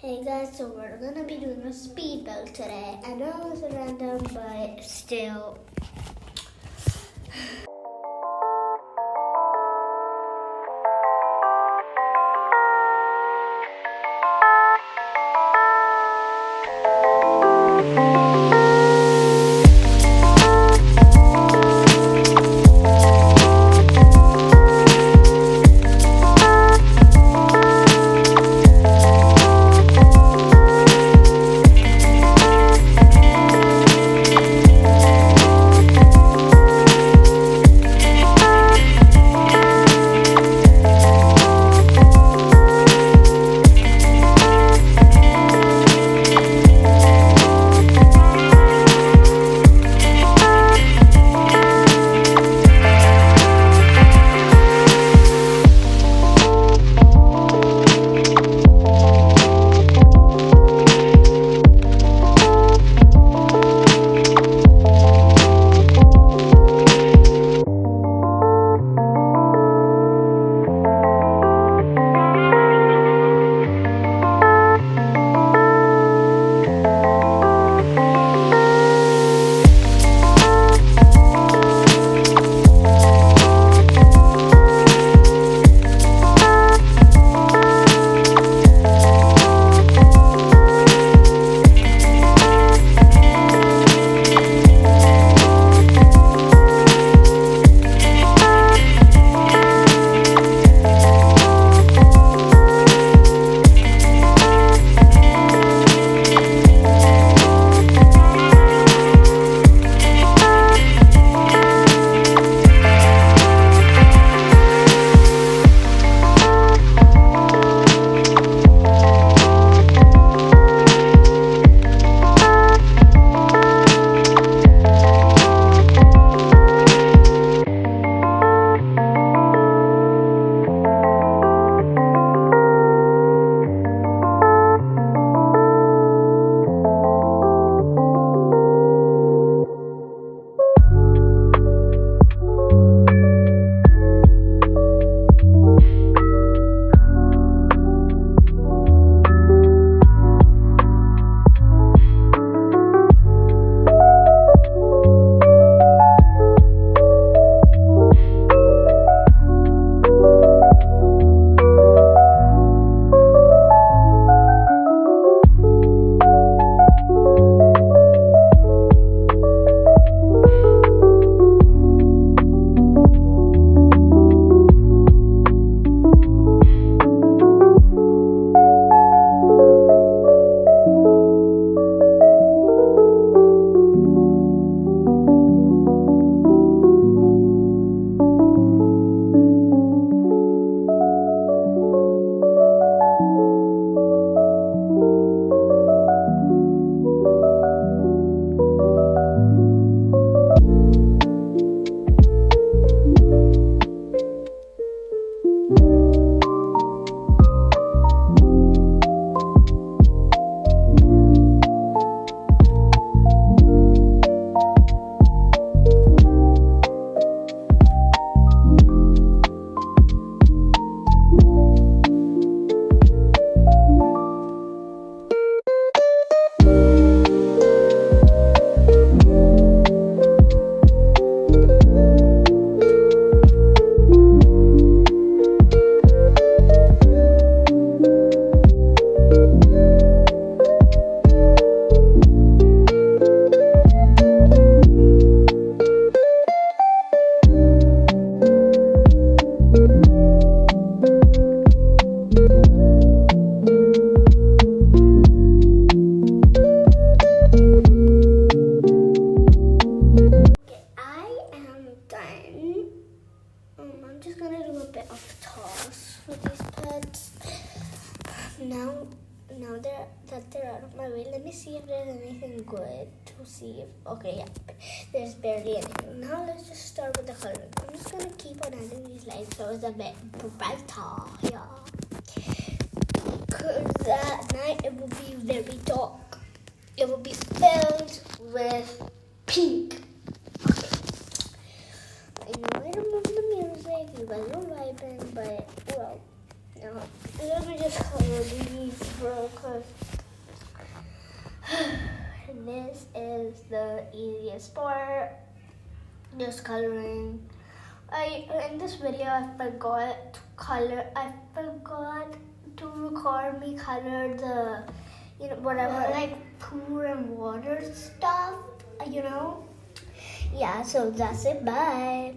Hey guys, so we're gonna be doing a speed build today. I know it's random, but still. I'm just gonna do a bit of toss for these pets. Now they're out of my way. Let me see if there's anything good to see. Okay, yeah, there's barely anything. Now let's just start with the color. I'm just gonna keep on adding these lights so it's a bit brighter, yeah. Cause at night it will be very dark. It will be filled with pink. I know I remove the music, you guys are vibing, but well, no. Let me just color these real quick. because this is the easiest part, just coloring. In this video I forgot to record me color the whatever like pool and water stuff, Yeah, so that's it. Bye.